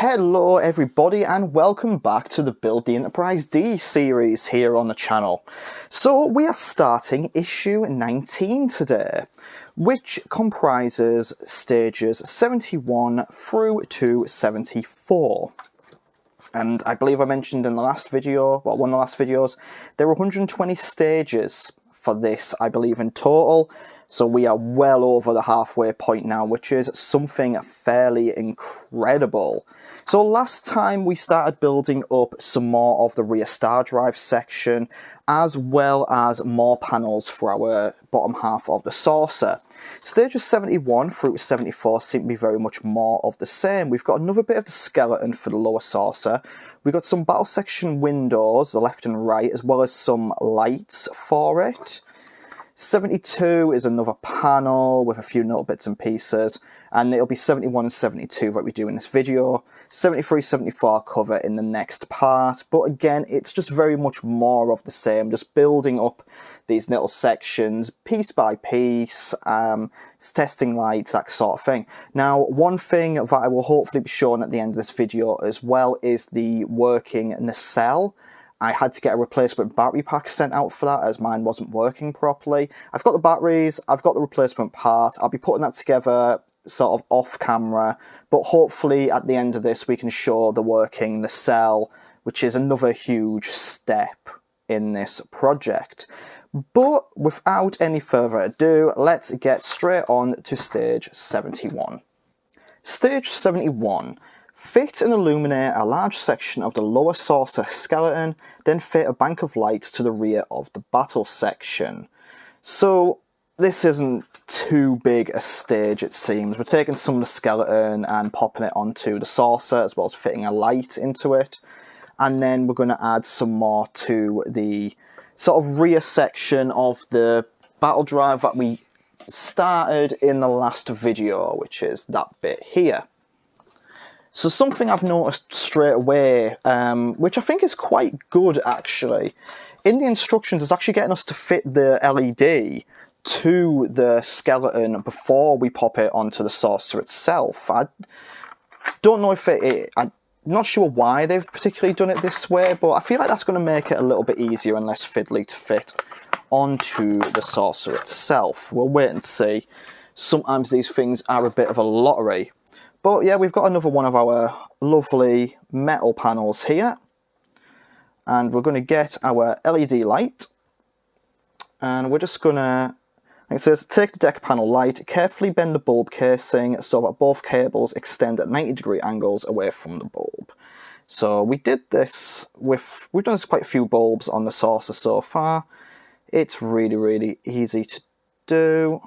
Hello everybody and welcome back to the Build the Enterprise D series here on the channel. So we are starting issue 19 today, which comprises stages 71 through to 74. And I believe I mentioned in the last video, well, one of the last videos, there were 120 stages for this, I believe, in total. So we are well over the halfway point now, which is something fairly incredible. So last time we started building up some more of the rear star drive section, as well as more panels for our bottom half of the saucer. Stages 71 through 74 seem to be very much more of the same. We've got another bit of the skeleton for the lower saucer. We've got some battle section windows, the left and right, as well as some lights for it. 72 is another panel with a few little bits and pieces, and it'll be 71 and 72 that we do in this video. 73, 74 cover in the next part, but again, it's just very much more of the same, just building up these little sections piece by piece, testing lights, that sort of thing. Now, one thing that I will hopefully be showing at the end of this video as well is the working nacelle. I had to get a replacement battery pack sent out for that as mine wasn't working properly. I've got the batteries, I've got the replacement part, I'll be putting that together sort of off camera, but hopefully at the end of this we can show the working nacelle, which is another huge step in this project. But without any further ado, let's get straight on to stage 71. Stage 71. Fit and illuminate a large section of the lower saucer skeleton, then fit a bank of lights to the rear of the battle section. So this isn't too big a stage, it seems. We're taking some of the skeleton and popping it onto the saucer, as well as fitting a light into it. And then we're going to add some more to the sort of rear section of the battle drive that we started in the last video, which is that bit here. So something I've noticed straight away, which I think is quite good actually, in the instructions is actually getting us to fit the LED to the skeleton before we pop it onto the saucer itself. I don't know if I'm not sure why they've particularly done it this way, but I feel like that's going to make it a little bit easier and less fiddly to fit onto the saucer itself. We'll wait and see. Sometimes these things are a bit of a lottery. But yeah, we've got another one of our lovely metal panels here. And we're going to get our LED light. And we're just going to, like it says, take the deck panel light, carefully bend the bulb casing so that both cables extend at 90-degree angles away from the bulb. So we did this with, we've done this quite a few bulbs on the saucer so far. It's really, really easy to do.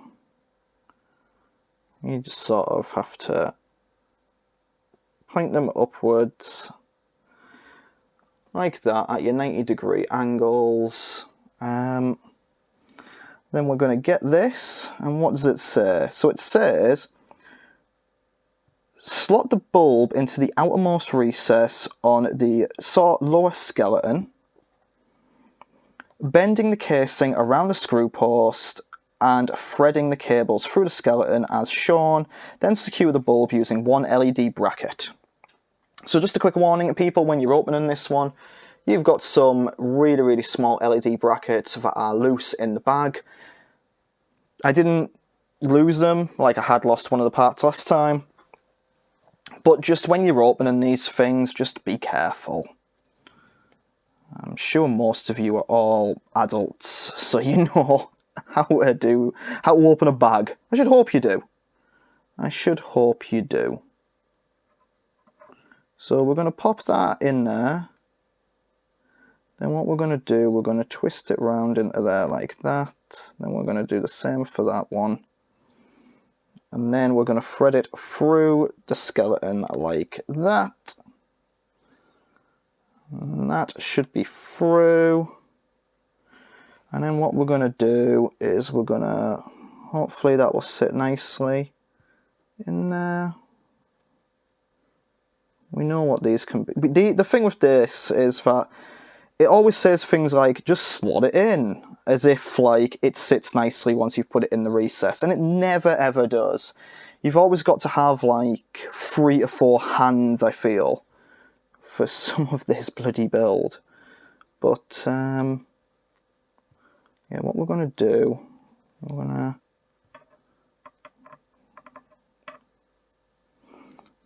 You just sort of have to point them upwards like that at your 90-degree angles. Then we're going to get this, and what does it say? So it says slot the bulb into the outermost recess on the lower skeleton, bending the casing around the screw post and threading the cables through the skeleton as shown, then secure the bulb using one LED bracket. So just a quick warning to people, when you're opening this one, you've got some really, really small LED brackets that are loose in the bag. I didn't lose them, like I had lost one of the parts last time. But just when you're opening these things, just be careful. I'm sure most of you are all adults, so you know how to open a bag. I should hope you do. I should hope you do. So we're going to pop that in there. Then what we're going to do, we're going to twist it round into there like that. Then we're going to do the same for that one. And then we're going to thread it through the skeleton like that. And that should be through. And then what we're going to do is we're going to, hopefully that will sit nicely in there. We know what these can be. The thing with this is that it always says things like, just slot it in, as if like it sits nicely once you've put it in the recess, and it never ever does. you've always got to have like 3 to 4 hands, I feel, for some of this bloody build. But yeah, what we're going to do, we're going to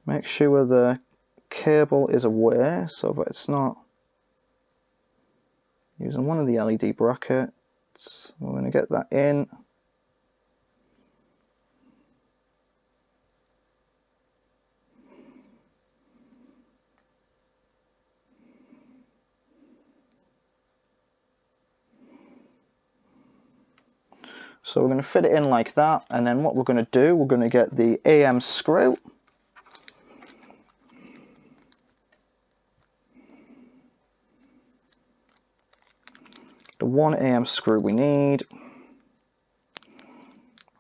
make sure the cable is away so that it's not using one of the LED brackets. We're going to get that in. So we're going to fit it in like that, and then what we're going to do, we're going to get the AM screw. The 1 AM screw we need.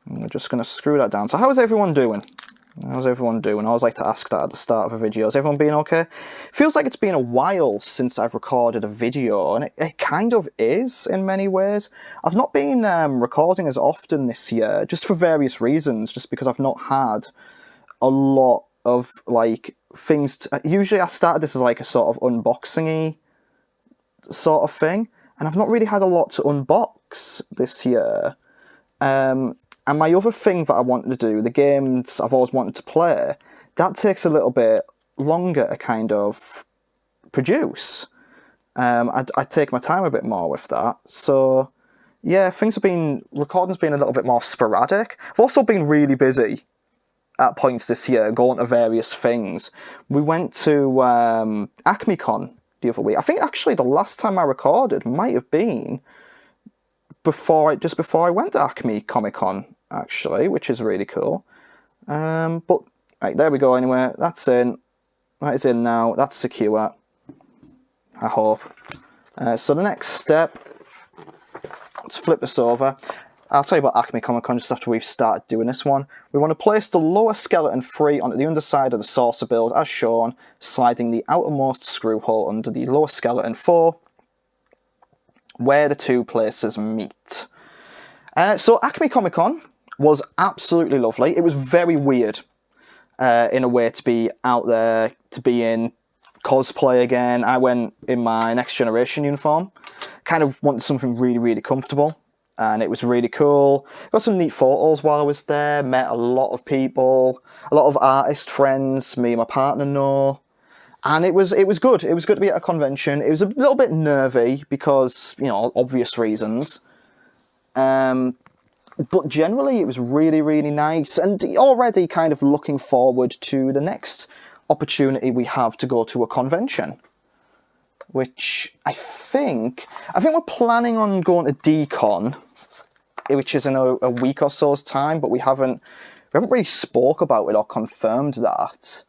And we're just going to screw that down. So how is everyone doing? How's everyone doing? I always like to ask that at the start of a video. Is everyone being okay? Feels like it's been a while since I've recorded a video, and it kind of is in many ways. I've not been recording as often this year, just for various reasons, just because I've not had a lot of like things usually I started this as like a sort of unboxing-y sort of thing, and I've not really had a lot to unbox this year. And my other thing that I wanted to do, the games I've always wanted to play, that takes a little bit longer to kind of produce. I take my time a bit more with that. So yeah, recording's been a little bit more sporadic. I've also been really busy at points this year, going to various things. We went to AcmeCon the other week. I think actually the last time I recorded might have been just before I went to Acme Comic Con, actually, which is really cool. But right, there we go. Anyway, that's in. That is in now. That's secure, I hope. So the next step, let's flip this over. I'll tell you about Acme Comic Con just after we've started doing this one. We want to place the lower skeleton 3 onto the underside of the saucer build as shown, sliding the outermost screw hole under the lower skeleton 4, where the 2 places meet. So Acme Comic Con was absolutely lovely. It was very weird in a way to be out there, to be in cosplay again. I went in my Next Generation uniform. Kind of wanted something really, really comfortable. And it was really cool. Got some neat photos while I was there. Met a lot of people. A lot of artist friends. Me and my partner know. And it was good. It was good to be at a convention. It was a little bit nervy because, you know, obvious reasons. But generally it was really, really nice. And already kind of looking forward to the next opportunity we have to go to a convention. Which I think we're planning on going to D-Con, which is in a week or so's time, but we haven't really spoke about it or confirmed that.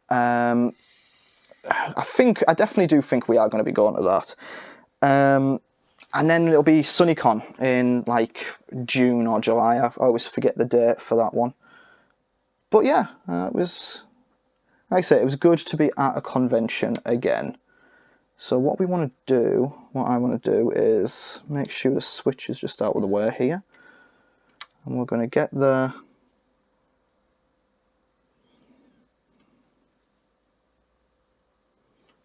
I definitely do think we are going to be going to that. And then it'll be SunnyCon in like June or July. I always forget the date for that one. But yeah, it was, like I say, it was good to be at a convention again. So what I want to do is make sure the switch is just out of the way here. And we're going to get the...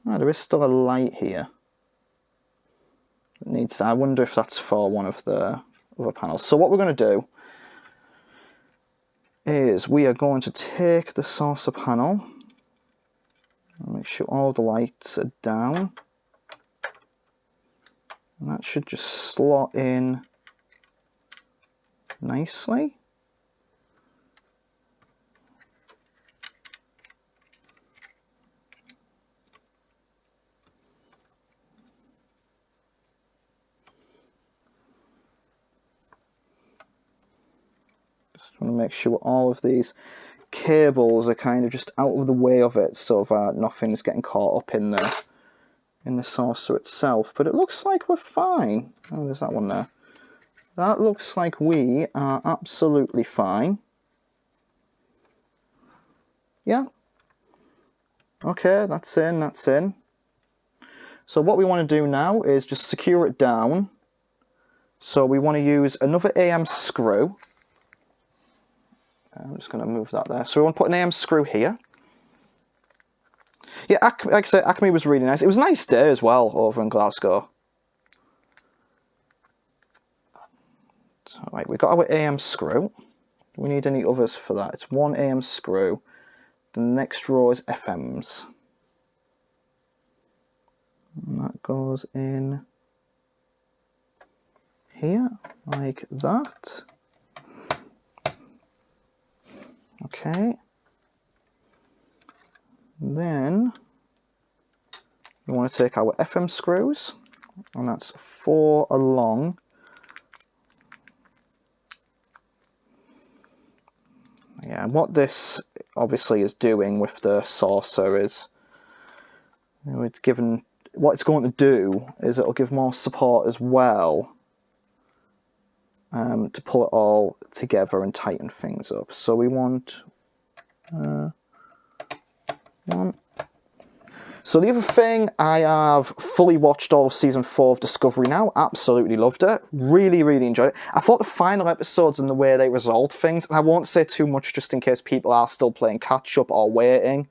Oh, there is still a light here. I wonder if that's for one of the other panels. So what we're going to do is we are going to take the saucer panel and make sure all the lights are down. And that should just slot in nicely. Just want to make sure all of these cables are kind of just out of the way of it so that nothing's getting caught up in the saucer itself. But it looks like we're fine. Oh, there's that one there. That looks like we are absolutely fine. Yeah. Okay, that's in, that's in. So what we want to do now is just secure it down. So we want to use another AM screw. I'm just going to move that there. So we want to put an AM screw here. Yeah, like I said, Acme was really nice. It was a nice day as well over in Glasgow. So, right, we've got our AM screw. Do we need any others for that? It's one AM screw. The next row is FMs. And that goes in here, like that. Okay. Then we want to take our FM screws, and that's 4 along. Yeah, and what this obviously is doing with the saucer is, it's given, what it's going to do is it'll give more support as well to pull it all together and tighten things up. So we want one. So the other thing, I have fully watched all of Season 4 of Discovery now. Absolutely loved it. Really, really enjoyed it. I thought the final episodes and the way they resolved things, and I won't say too much just in case people are still playing catch-up or waiting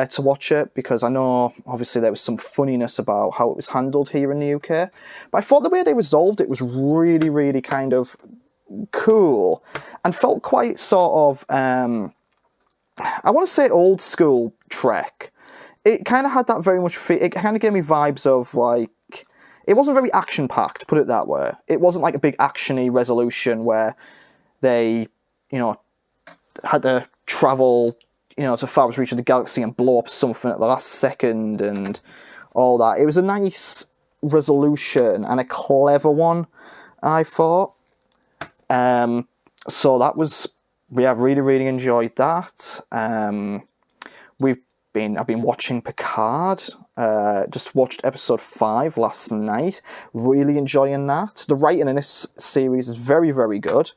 to watch it, because I know, obviously, there was some funniness about how it was handled here in the UK. But I thought the way they resolved it was really, really kind of cool and felt quite sort of, I want to say old school Trek. It kind of had that very much, it kind of gave me vibes of, like, it wasn't very action-packed, put it that way. It wasn't like a big action-y resolution where they, you know, had to travel, you know, to farthest reach of the galaxy and blow up something at the last second and all that. It was a nice resolution and a clever one, I thought. So that was, yeah, really, really enjoyed that. I've been watching Picard. Just watched episode 5 last night. Really enjoying that. The writing in this series is very, very good.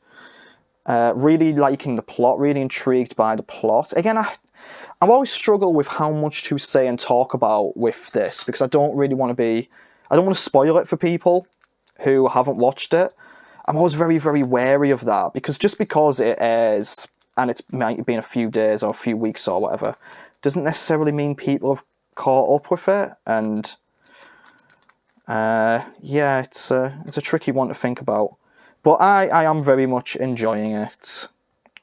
Really liking the plot. Really intrigued by the plot. Again, I always struggle with how much to say and talk about with this, because I don't want to spoil it for people who haven't watched it. I'm always very, very wary of that, because just because it airs and it's might have been a few days or a few weeks or whatever, doesn't necessarily mean people have caught up with it. And yeah, it's a tricky one to think about. But I am very much enjoying it.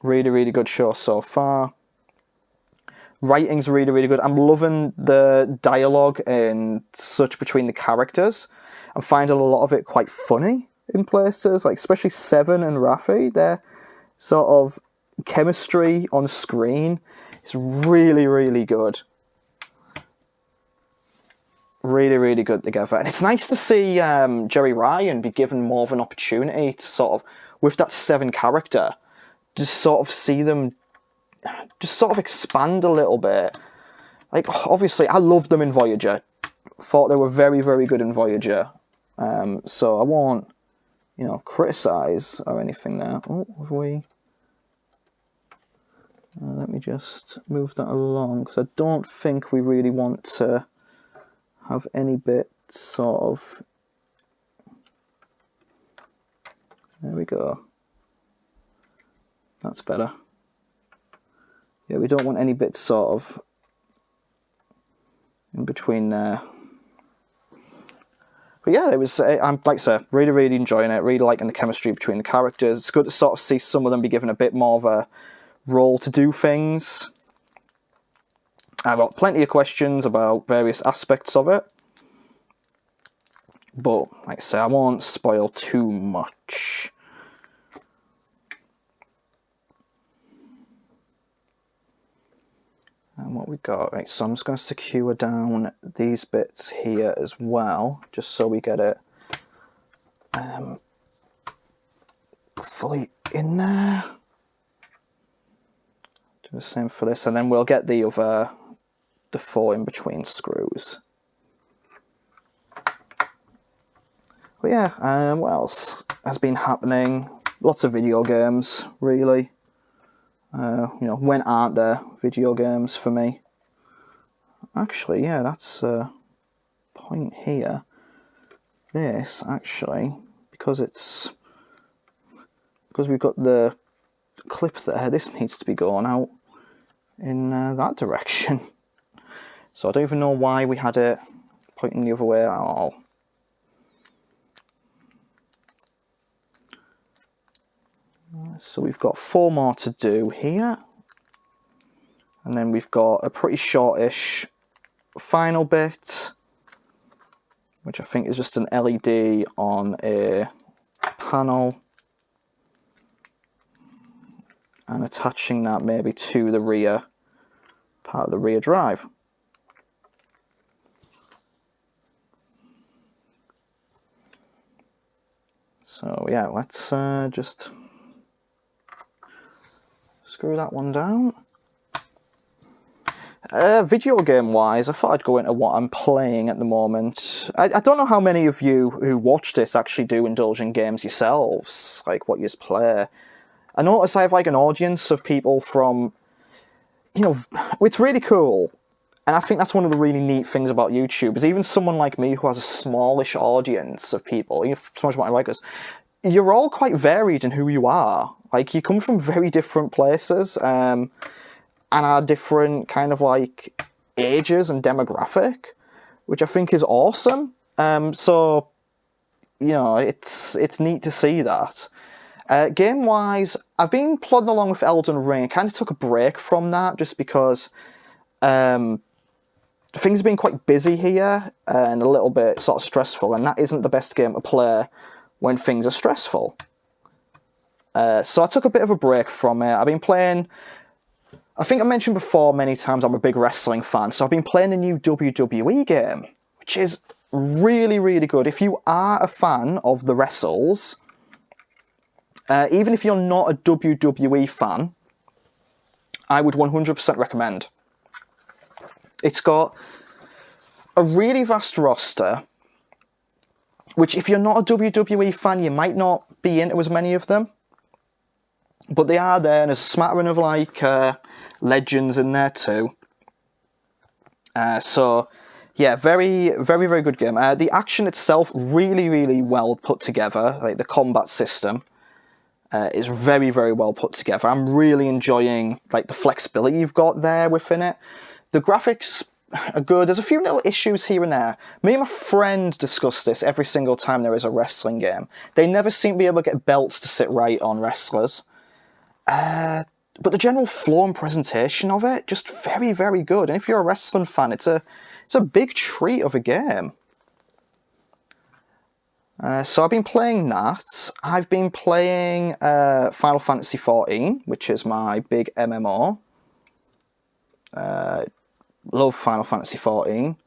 Really, really good show so far. Writing's really, really good. I'm loving the dialogue and such between the characters. I'm finding a lot of it quite funny in places, like especially Seven and Raffi. Their sort of chemistry on screen is really, really good. Really, really good together. And it's nice to see Jerry Ryan be given more of an opportunity to sort of, with that Seven character, just sort of see them just sort of expand a little bit. Like, obviously, I loved them in Voyager. Thought they were very, very good in Voyager. So I won't, you know, criticise or anything there. Oh, have we... let me just move that along, because I don't think we really want to have any bit sort of... There we go. That's better. Yeah, we don't want any bits sort of in between there. But yeah, it was, I'm like I said, really, really enjoying it, really liking the chemistry between the characters. It's good to sort of see some of them be given a bit more of a role to do things. I've got plenty of questions about various aspects of it. But, like I say, I won't spoil too much. And what we got, right, so I'm just going to secure down these bits here as well, just so we get it fully in there. Do the same for this, and then we'll get the other, the 4 in between screws. But yeah, what else has been happening? Lots of video games, really. You know, when aren't there video games for me? Actually, yeah, that's a point here. This, actually, because we've got the clip there. This needs to be going out in that direction. So I don't even know why we had it pointing the other way at all. So we've got 4 more to do here. And then we've got a pretty shortish final bit, which I think is just an LED on a panel. And attaching that maybe to the rear, part of the rear drive. So yeah, let's just screw that one down. Video game wise, I thought I'd go into what I'm playing at the moment. I don't know how many of you who watch this actually do indulge in games yourselves, like what you play. I notice I have like an audience of people from, you know, it's really cool. And I think that's one of the really neat things about YouTube, is even someone like me who has a smallish audience of people, you know, so much what I like us, you're all quite varied in who you are. Like, you come from very different places, and are different kind of like ages and demographic, which I think is awesome. So, you know, it's neat to see that. Game-wise, I've been plodding along with Elden Ring. I kind of took a break from that just because things have been quite busy here and a little bit sort of stressful, and that isn't the best game to play when things are stressful. So I took a bit of a break from it. I've been playing... I think I mentioned before many times I'm a big wrestling fan, so I've been playing the new WWE game, which is really, really good. If you are a fan of the wrestles... even if you're not a WWE fan, I would 100% recommend. It's got a really vast roster, which if you're not a WWE fan, you might not be into as many of them. But they are there, and there's a smattering of like legends in there too. So, yeah, very, very, very good game. The action itself, really, really well put together. Like the combat system. Is very, very well put together. I'm really enjoying like the flexibility you've got there within it. The graphics are good. There's a few little issues here and there. Me and my friend discuss this every single time there is a wrestling game. They never seem to be able to get belts to sit right on wrestlers. But the general flow and presentation of it, just very, very good. And if you're a wrestling fan, it's a big treat of a game. So I've been playing that. I've been playing Final Fantasy XIV, which is my big MMO. Love Final Fantasy XIV.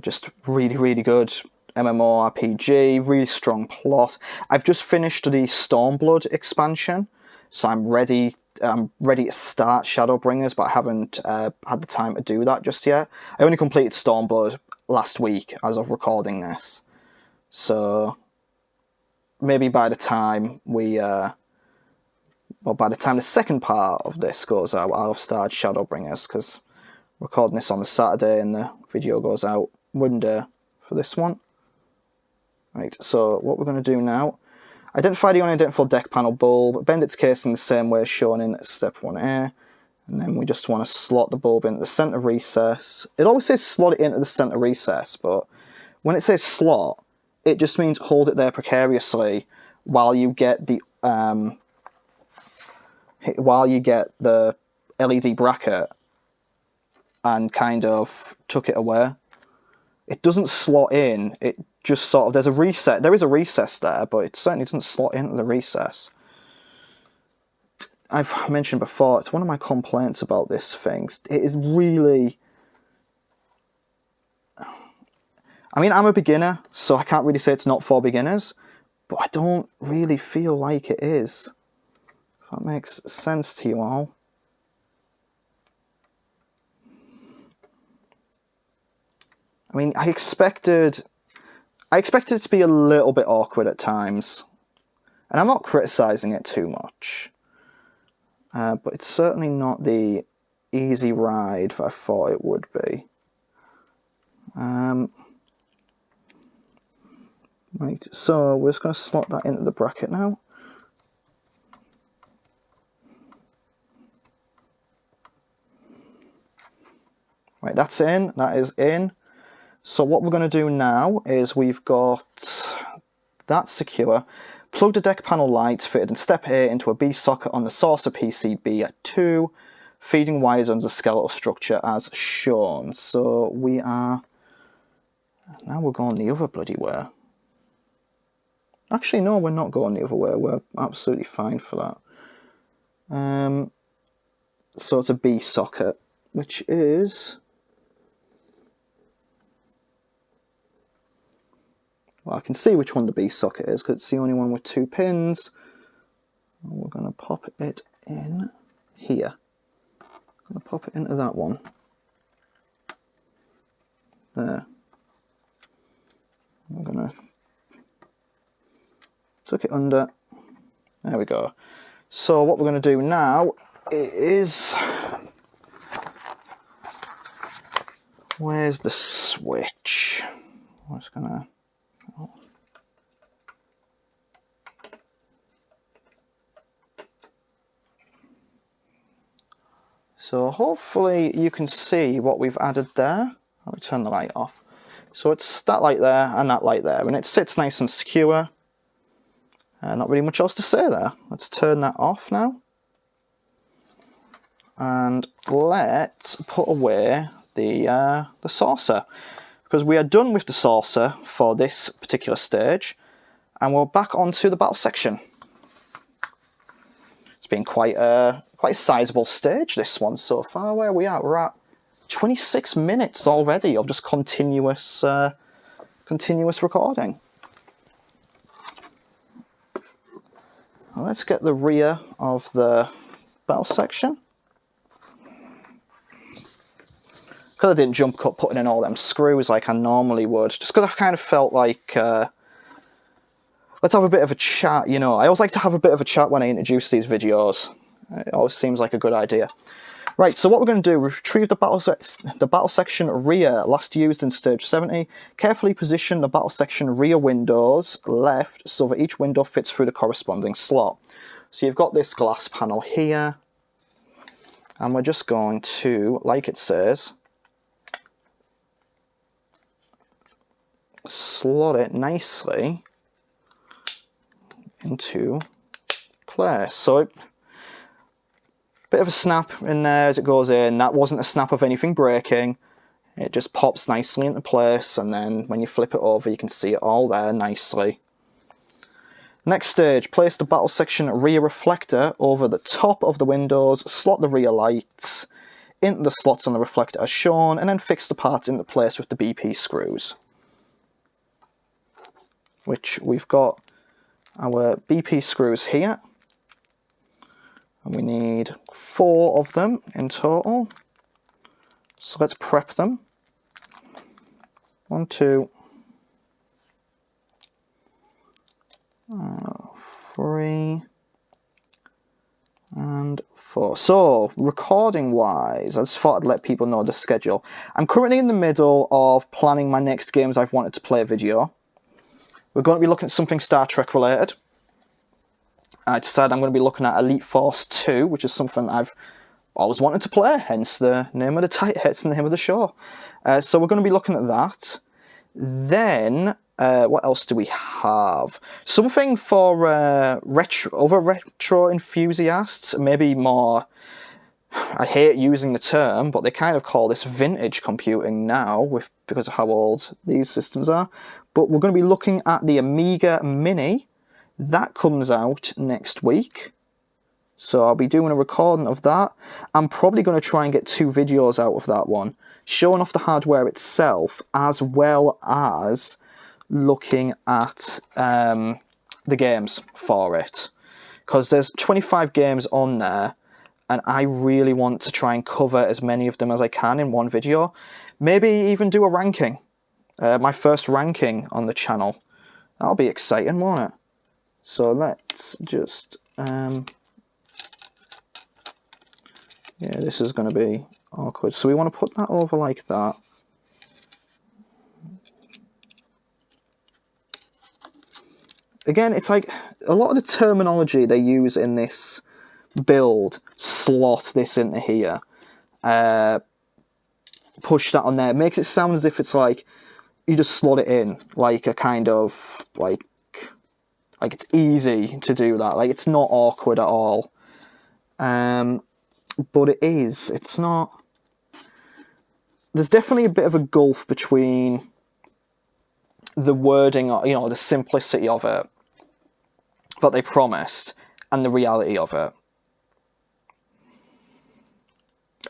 Just really, really good MMORPG, really strong plot. I've just finished the Stormblood expansion, so I'm ready to start Shadowbringers, but I haven't had the time to do that just yet. I only completed Stormblood last week as of recording this. So maybe by the time by the time the second part of this goes out, I'll have started Shadowbringers, because I'm recording this on a Saturday and the video goes out Monday for this one. Right, so what we're going to do now, identify the unidentified deck panel bulb, bend its casing the same way shown in step 1A, and then we just want to slot the bulb into the centre recess. It always says slot it into the centre recess, but when it says slot, it just means hold it there precariously while you get the LED bracket and kind of tuck it away. It doesn't slot in. It just sort of, there is a recess there, but it certainly doesn't slot into the recess. I've mentioned before, it's one of my complaints about this thing. It is really... I mean, I'm a beginner, so I can't really say it's not for beginners, but I don't really feel like it is. If that makes sense to you all. I mean, I expected it to be a little bit awkward at times, and I'm not criticising it too much, but it's certainly not the easy ride that I thought it would be. Right, so we're just going to slot that into the bracket now. Right, that's in, that is in. So what we're going to do now is we've got that secure. Plug the deck panel lights fitted in step A into a B socket on the saucer PCB at 2. Feeding wires under the skeletal structure as shown. So we are... Now we're going the other bloody way. Actually, no, we're not going the other way. We're absolutely fine for that. So it's a B socket, which is... Well, I can see which one the B socket is, because it's the only one with 2 pins. And we're going to pop it in here. I'm going to pop it into that one. There. I'm going to tuck it under. There we go. So what we're going to do now is... Where's the switch? I'm just going to... So hopefully you can see what we've added there. I'll turn the light off. So it's that light there and that light there, and it sits nice and secure. Not really much else to say there. Let's turn that off now. And let's put away the saucer. Because we are done with the saucer for this particular stage. And we're back onto the battle section. It's been quite a sizable stage, this one, so far. Where we are, we're at 26 minutes already of just continuous recording. Well, let's get the rear of the battle section. Because I didn't jump cut putting in all them screws like I normally would, just because I've kind of felt like let's have a bit of a chat, you know. I always like to have a bit of a chat when I introduce these videos. It always seems like a good idea. Right, so what we're going to do, retrieve the battle section rear, last used in stage 70. Carefully position the battle section rear windows left so that each window fits through the corresponding slot. So you've got this glass panel here, and we're just going to, like it says, slot it nicely into place. So bit of a snap in there as it goes in. That wasn't a snap of anything breaking. It just pops nicely into place, and then when you flip it over you can see it all there nicely. Next stage, place the battle section rear reflector over the top of the windows, slot the rear lights into the slots on the reflector as shown, and then fix the parts into place with the BP screws. Which we've got our BP screws here. And we need 4 of them in total. So let's prep them. 1, 2, 3, and 4. So, recording-wise, I just thought I'd let people know the schedule. I'm currently in the middle of planning my next games I've wanted to play video. We're going to be looking at something Star Trek related. I decided I'm going to be looking at Elite Force 2, which is something I've always wanted to play, hence the name of the name of the show. So we're going to be looking at that. Then, what else do we have? Something for retro enthusiasts, maybe more... I hate using the term, but they kind of call this vintage computing now, because of how old these systems are. But we're going to be looking at the Amiga Mini. That comes out next week, so I'll be doing a recording of that. I'm probably going to try and get 2 videos out of that one, showing off the hardware itself, as well as looking at the games for it. Because there's 25 games on there, and I really want to try and cover as many of them as I can in one video. Maybe even do a ranking, my first ranking on the channel. That'll be exciting, won't it? So let's just, yeah, this is going to be awkward. So we want to put that over like that. Again, it's like a lot of the terminology they use in this build, slot this into here. push that on there. It makes it sound as if it's like you just slot it in, like a kind of like it's easy to do that. Like it's not awkward at all. But it is. It's not. There's definitely a bit of a gulf between the wording, you know, the simplicity of it that they promised and the reality of it.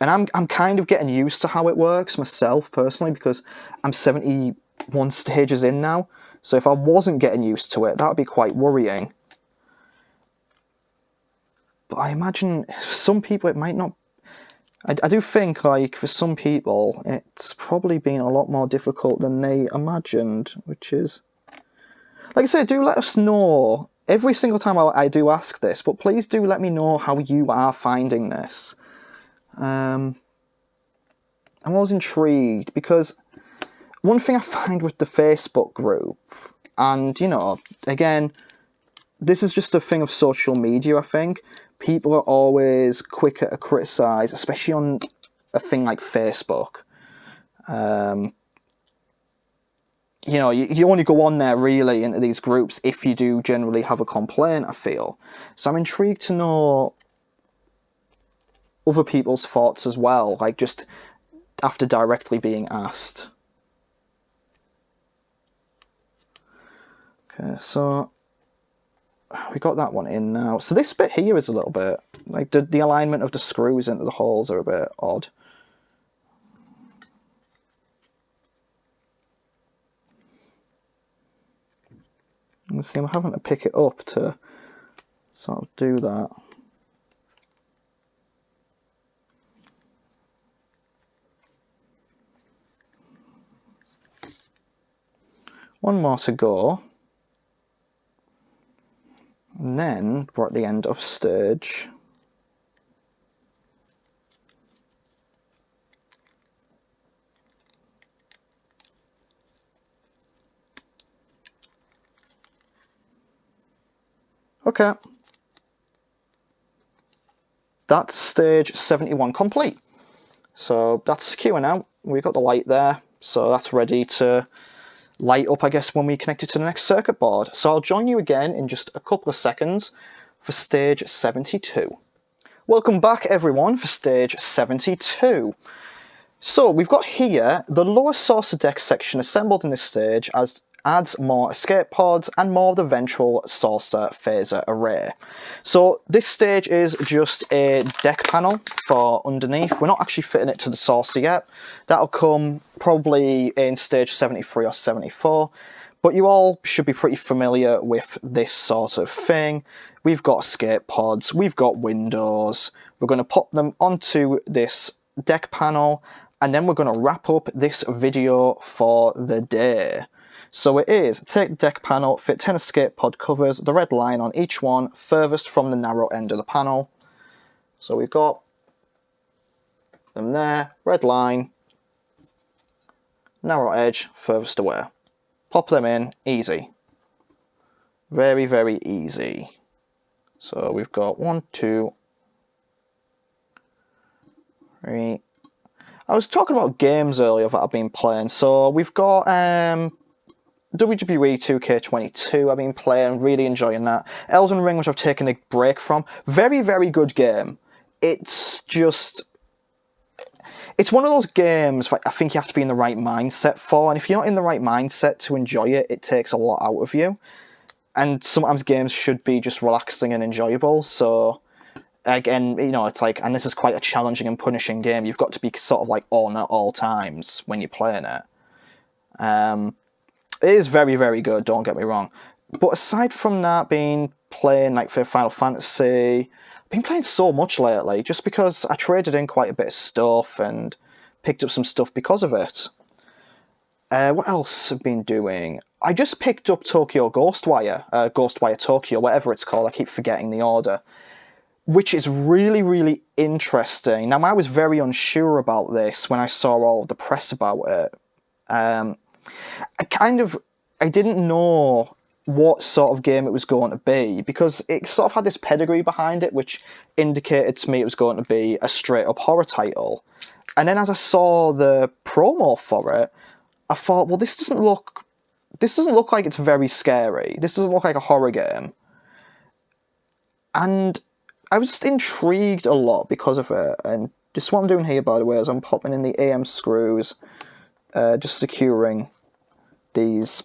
And I'm kind of getting used to how it works myself, personally, because I'm 71 stages in now. So if I wasn't getting used to it, that would be quite worrying. But I imagine for some people it might not. I do think, like, for some people, it's probably been a lot more difficult than they imagined, which is... Like I say, do let us know. Every single time I do ask this, but please do let me know how you are finding this. I'm always intrigued, because one thing I find with the Facebook group, and, you know, again, this is just a thing of social media, I think. People are always quicker to criticise, especially on a thing like Facebook. You know, you only go on there, really, into these groups if you do generally have a complaint, I feel. So I'm intrigued to know other people's thoughts as well, like just after directly being asked. Okay, so we got that one in now. So this bit here is a little bit, like the alignment of the screws into the holes are a bit odd. You see, I'm having to pick it up to sort of do that. One more to go. And then we're at the end of stage. Okay. That's stage 71 complete. So that's queuing out. We've got the light there. So that's ready to light up, I guess, when we connect it to the next circuit board. So I'll join you again in just a couple of seconds for stage 72. Welcome back, everyone, for stage 72. So we've got here the lower saucer deck section assembled in this stage as adds more escape pods and more of the ventral saucer phaser array. So this stage is just a deck panel for underneath. We're not actually fitting it to the saucer yet. That'll come probably in stage 73 or 74. But you all should be pretty familiar with this sort of thing. We've got escape pods, we've got windows. We're going to pop them onto this deck panel, and then we're going to wrap up this video for the day. So it is, take the deck panel, fit 10 escape pod covers, the red line on each one, furthest from the narrow end of the panel. So we've got them there, red line, narrow edge, furthest away. Pop them in, easy. Very, very easy. So we've got 1, 2, 3. I was talking about games earlier that I've been playing. So we've got WWE 2K22 I've been playing, really enjoying that. Elden Ring, which I've taken a break from. Very, very good game. It's just... It's one of those games that I think you have to be in the right mindset for, and if you're not in the right mindset to enjoy it, it takes a lot out of you. And sometimes games should be just relaxing and enjoyable, so... Again, you know, it's like, and this is quite a challenging and punishing game. You've got to be sort of like on at all times when you're playing it. It is very, very good, don't get me wrong. But aside from that, being playing like for Final Fantasy, I've been playing so much lately, just because I traded in quite a bit of stuff and picked up some stuff because of it. What else have I been doing? I just picked up Tokyo Ghostwire, Ghostwire Tokyo, whatever it's called, I keep forgetting the order. Which is really, really interesting. Now, I was very unsure about this when I saw all of the press about it. I didn't know what sort of game it was going to be, because it sort of had this pedigree behind it, which indicated to me it was going to be a straight-up horror title. And then as I saw the promo for it, I thought, well, this doesn't look like it's very scary. This doesn't look like a horror game. And I was just intrigued a lot because of it. And just what I'm doing here, by the way, is I'm popping in the AM screws, just securing these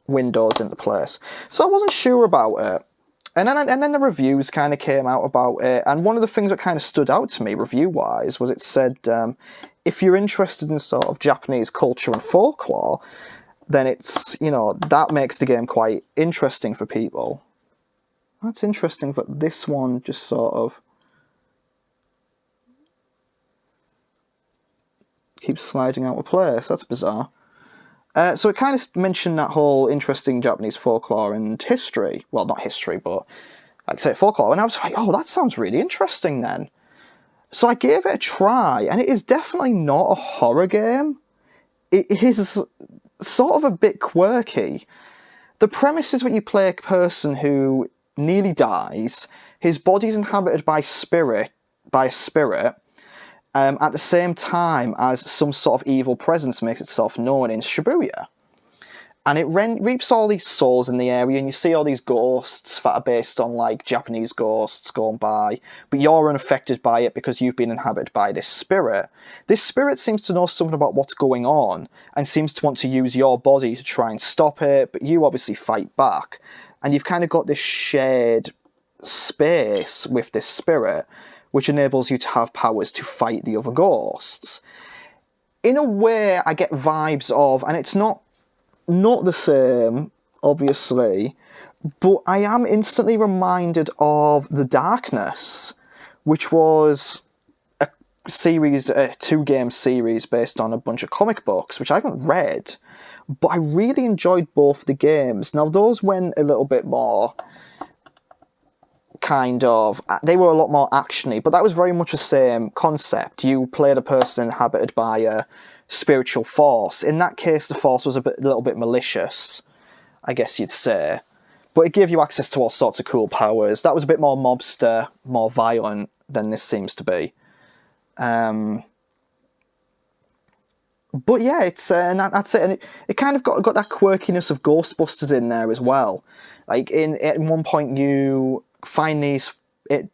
windows into place. So I wasn't sure about it. And then the reviews kind of came out about it. And one of the things that kind of stood out to me, review-wise, was it said, if you're interested in sort of Japanese culture and folklore, then it's, you know, that makes the game quite interesting for people. That's interesting, but this one just sort of keeps sliding out of place. That's bizarre. So it kind of mentioned that whole interesting Japanese folklore and history. Well, not history, but like I say, folklore. And I was like, oh, that sounds really interesting then. So I gave it a try, and it is definitely not a horror game. It is sort of a bit quirky. The premise is that you play a person who nearly dies. His body's inhabited by a spirit, at the same time as some sort of evil presence makes itself known in Shibuya. And it reaps all these souls in the area, and you see all these ghosts that are based on, like, Japanese ghosts going by, but you're unaffected by it because you've been inhabited by this spirit. This spirit seems to know something about what's going on, and seems to want to use your body to try and stop it, but you obviously fight back. And you've kind of got this shared space with this spirit, which enables you to have powers to fight the other ghosts. In a way, I get vibes of, and it's not the same, obviously, but I am instantly reminded of The Darkness, which was a two-game series based on a bunch of comic books, which I haven't read, but I really enjoyed both the games. Now, those went a little bit more they were a lot more actiony, but that was very much the same concept. You played a person inhabited by a spiritual force. In that case, the force was a little bit malicious, I guess you'd say. But it gave you access to all sorts of cool powers. That was a bit more mobster, more violent than this seems to be. But yeah, and that's it. And it kind of got that quirkiness of Ghostbusters in there as well. Like, at one point you find these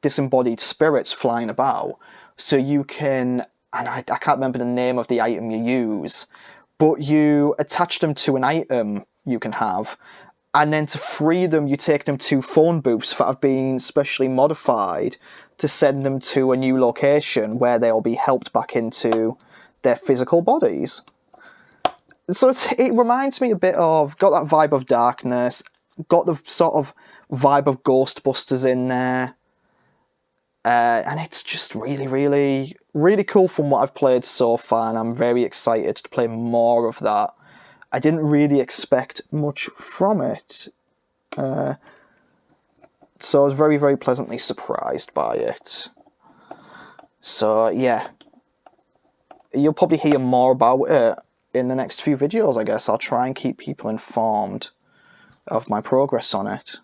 disembodied spirits flying about, so you can, and I can't remember the name of the item you use, but you attach them to an item you can have, and then to free them you take them to phone booths that have been specially modified to send them to a new location where they'll be helped back into their physical bodies. So it reminds me a bit of, got that vibe of Darkness, got the sort of vibe of Ghostbusters in there, and it's just really, really, really cool from what I've played so far, and I'm very excited to play more of that. I didn't really expect much from it, so I was very, very pleasantly surprised by it. So yeah, you'll probably hear more about it in the next few videos, I guess. I'll try and keep people informed of my progress on it.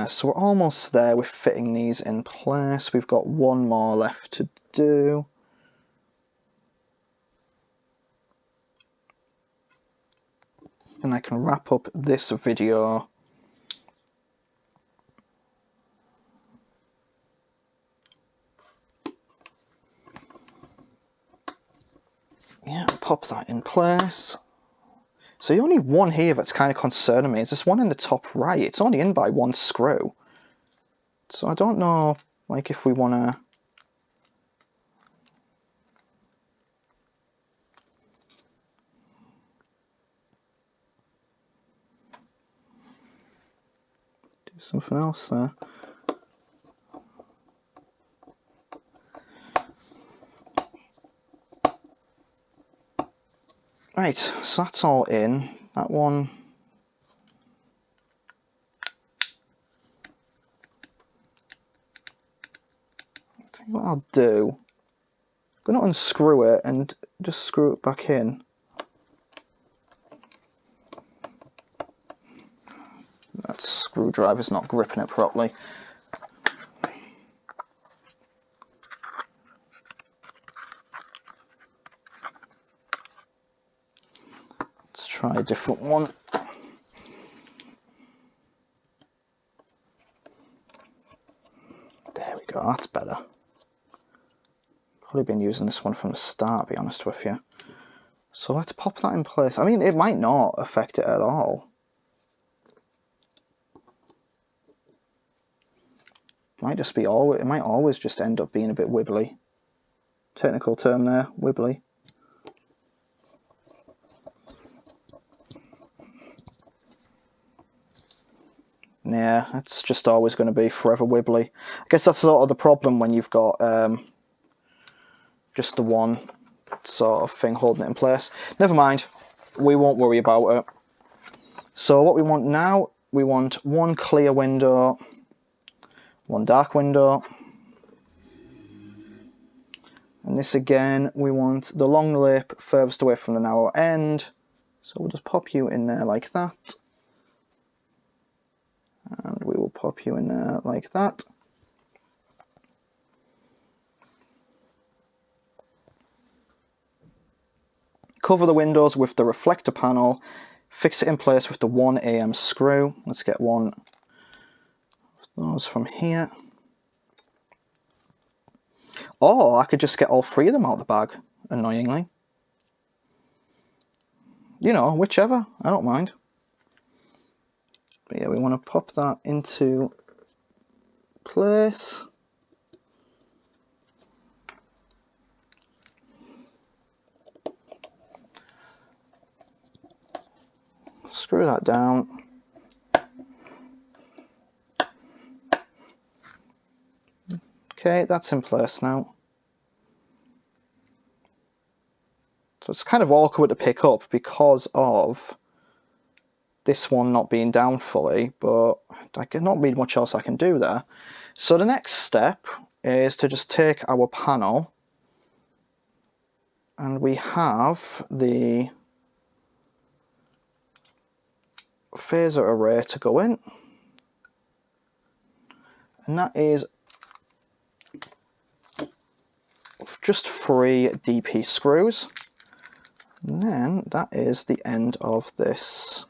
So we're almost there with fitting these in place. We've got one more left to do. And I can wrap up this video. Yeah, pop that in place. So the only one here that's kind of concerning me is this one in the top right. It's only in by one screw. So I don't know, like, if we want to... do something else there. Right, so that's all in. That one... I think what I'll do... I'm going to unscrew it and just screw it back in. That screwdriver's not gripping it properly. try a different one. There we go, that's better. Probably been using this one from the start, to be honest with you. So let's pop that in place. I mean, it might not affect it at all. Might just be it might always just end up being a bit wibbly. Technical term there, wibbly. Yeah, it's just always going to be forever wibbly. I guess that's sort of the problem when you've got just the one sort of thing holding it in place. Never mind, we won't worry about it. So what we want now, we want one clear window, one dark window, and this again, we want the long lip furthest away from the narrow end, so we'll just pop you in there like that, and we will pop you in there like that. Cover the windows with the reflector panel, fix it in place with the 1 AM screw. Let's get one of those from here. Or I could just get all 3 of them out of the bag, annoyingly. You know, whichever, I don't mind. But yeah, we want to pop that into place. Screw that down. Okay, that's in place now. So it's kind of awkward to pick up because of this one not being down fully, but I cannot read much else I can do there. So the next step is to just take our panel, and we have the phaser array to go in, and that is just 3 DP screws, and then that is the end of this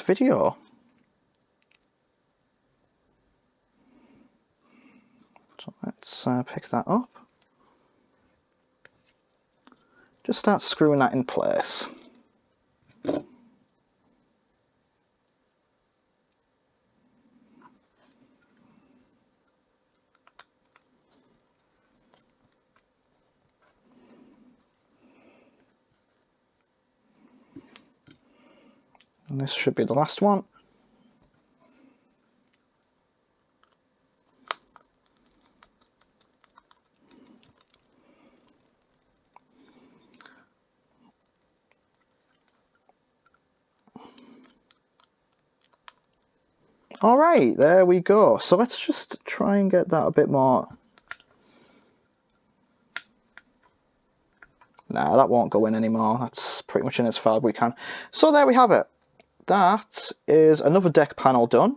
video. So let's pick that up, just start screwing that in place. And this should be the last one. Alright, there we go. So let's just try and get that a bit more. Nah, that won't go in anymore. That's pretty much in as far as we can. So there we have it. That is another deck panel done.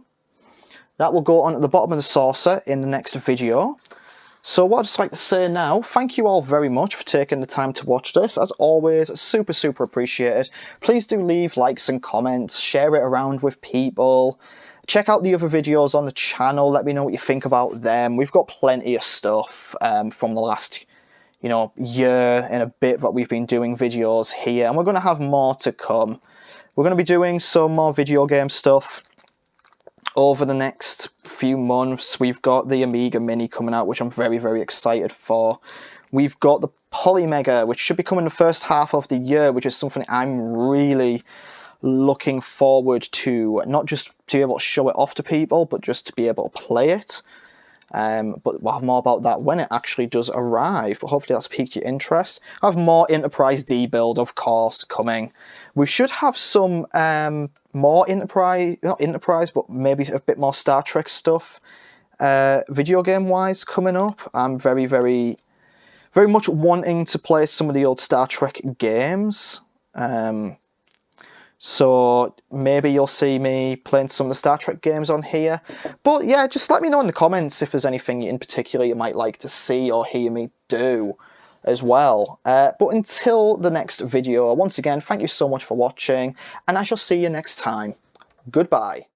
That will go on at the bottom of the saucer in the next video. So what I'd just like to say now, thank you all very much for taking the time to watch this. As always, super appreciated. Please do leave likes and comments, share it around with people. Check out the other videos on the channel, let me know what you think about them. We've got plenty of stuff from the last, year and a bit that we've been doing videos here, and we're going to have more to come. We're going to be doing some more video game stuff over the next few months. We've got the Amiga Mini coming out, which I'm very excited for. We've got the Polymega, which should be coming the first half of the year, which is something I'm really looking forward to, not just to be able to show it off to people, but just to be able to play it. But we'll have more about that when it actually does arrive, but hopefully that's piqued your interest. I have more Enterprise D build, of course, coming. We should have some more not Enterprise, but maybe a bit more Star Trek stuff, video game-wise, coming up. I'm very much wanting to play some of the old Star Trek games. So maybe you'll see me playing some of the Star Trek games on here. But yeah, just let me know in the comments if there's anything in particular you might like to see or hear me do. as well. But until the next video, once again, thank you so much for watching, and I shall see you next time. Goodbye.